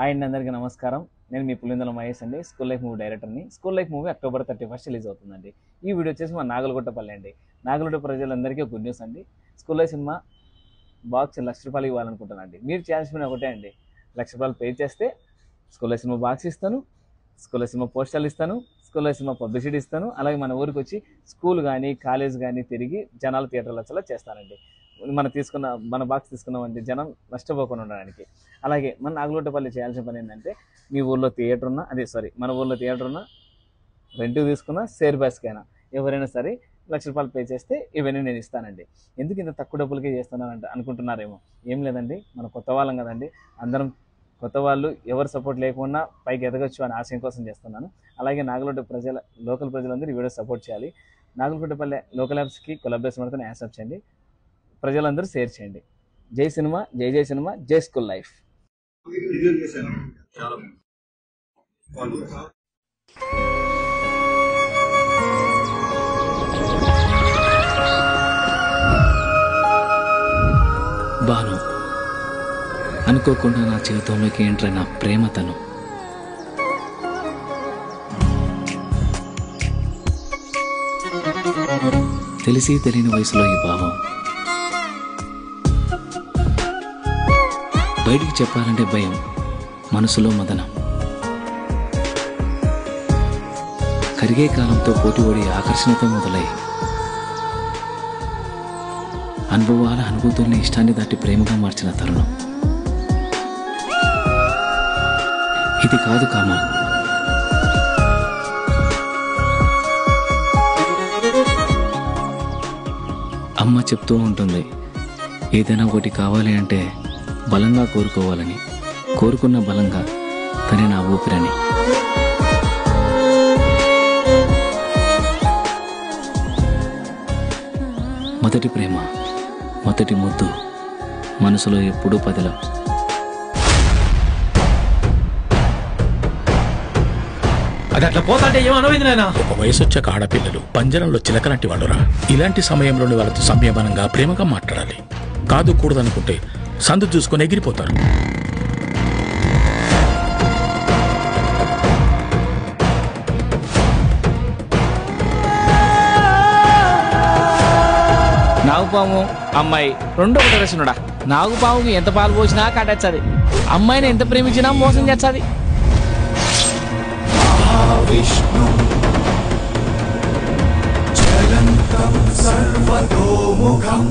ఆయన అందరికీ నమస్కారం. నేను మీ పులిందల మహేష్ అండి, స్కూల్ లైఫ్ మూవీ డైరెక్టర్ని. School life movie October 31 release అవుతుందండి. ఈ వీడియో వచ్చేసి మా నాగలగుట్టపల్లి అండి. నాగలగుట్ట ప్రజలందరికీ గుడ్ న్యూస్ అండి. స్కూల్ లైఫ్ సినిమా బాక్స్ ₹1,00,000 ఇవ్వాలనుకుంటున్నాను. మీరు చేయాల్సిన ఒకటే అండి, ₹1,00,000 పే చేస్తే స్కూల్ లైఫ్ సినిమా బాక్స్ ఇస్తాను, స్కూల్ లైఫ్ సినిమా పోస్టర్లు ఇస్తాను, స్కూల్ లైఫ్ సినిమా పబ్లిసిటీ ఇస్తాను. అలాగే మన ఊరికి వచ్చి స్కూల్ కానీ కాలేజ్ కానీ తిరిగి జనాలు థియేటర్లు వచ్చేలా చేస్తానండి. మన బాక్స్ తీసుకున్నామంటే జనం నష్టపోకుండా ఉండడానికి. అలాగే మన నాగలగుట్టపల్లి చేయాల్సిన పని ఏంటంటే, మీ ఊళ్ళో థియేటర్ ఉన్నా మన ఊళ్ళో థియేటర్ ఉన్నా, రెంట్కి తీసుకున్నా, షేర్ బస్కైనా ఎవరైనా సరే ₹1,00,000 పే చేస్తే ఇవన్నీ నేను ఇస్తానండి. ఎందుకు ఇంత తక్కువ డబ్బులకే చేస్తున్నానంటే అనుకుంటున్నారేమో. ఏం లేదండి, మన కొత్త వాళ్ళం కదండి. అందరం కొత్త వాళ్ళు, ఎవరు సపోర్ట్ లేకుండా పైకి ఎదగొచ్చు అనే ఆశయం కోసం చేస్తున్నాను. అలాగే నాగలగుట్ట లోకల్ ప్రజలందరూ ఈ వీడియో సపోర్ట్ చేయాలి. నాగలగుట్టపల్లి లోకల్ యాప్స్కి కొలాబరేషన్ పడితే యాక్సెప్ట్ చేయండి. ప్రజలందరూ షేర్ చేయండి. జై సినిమా, జై జై సినిమా, జై స్కూల్ లైఫ్. బాను, అనుకోకుండా నా జీవితంలోకి ఎంటర్ అయిన ప్రేమతను. తెలిసి తెలియని వయసులో ఈ భావం బయటికి చెప్పాలంటే భయం, మనసులో మదనం. కరిగే కాలంతో పోటీపడి ఆకర్షణతో మొదలై అనుభవాల అనుభూతుల్ని ఇష్టాన్ని దాటి ప్రేమగా మార్చిన తరుణం ఇది కాదు కామా. అమ్మ చెప్తూ ఉంటుంది, ఏదైనా ఒకటి కావాలి అంటే బలంగా కోరుకోవాలని, కోరుకున్న బలంగా తనే నా ఊపిరని. మొదటి ప్రేమ, మొదటి ముద్దు మనసులో ఎప్పుడూ పదిలం. అది అట్లా పోతాంటే ఏమనమైంది నాయనా? ఒక వయసు వచ్చాక ఆడపిల్లలు పంజరంలో చిలకలాంటి వాళ్ళురా. ఇలాంటి సమయంలోని వాళ్ళతో సంయమనంగా ప్రేమగా మాట్లాడాలి. కాదు కూడదనుకుంటే సందు చూసుకొని ఎగిరిపోతారు. నాగుపాము అమ్మాయి రెండు ఒకటి రచనుడా. నాగుపాముకి ఎంత పాలు పోసినా కాటేస్తుంది, అమ్మాయిని ఎంత ప్రేమించినా మోసం చేస్తుంది. విష్ణు చలంతం సర్వతోముఖం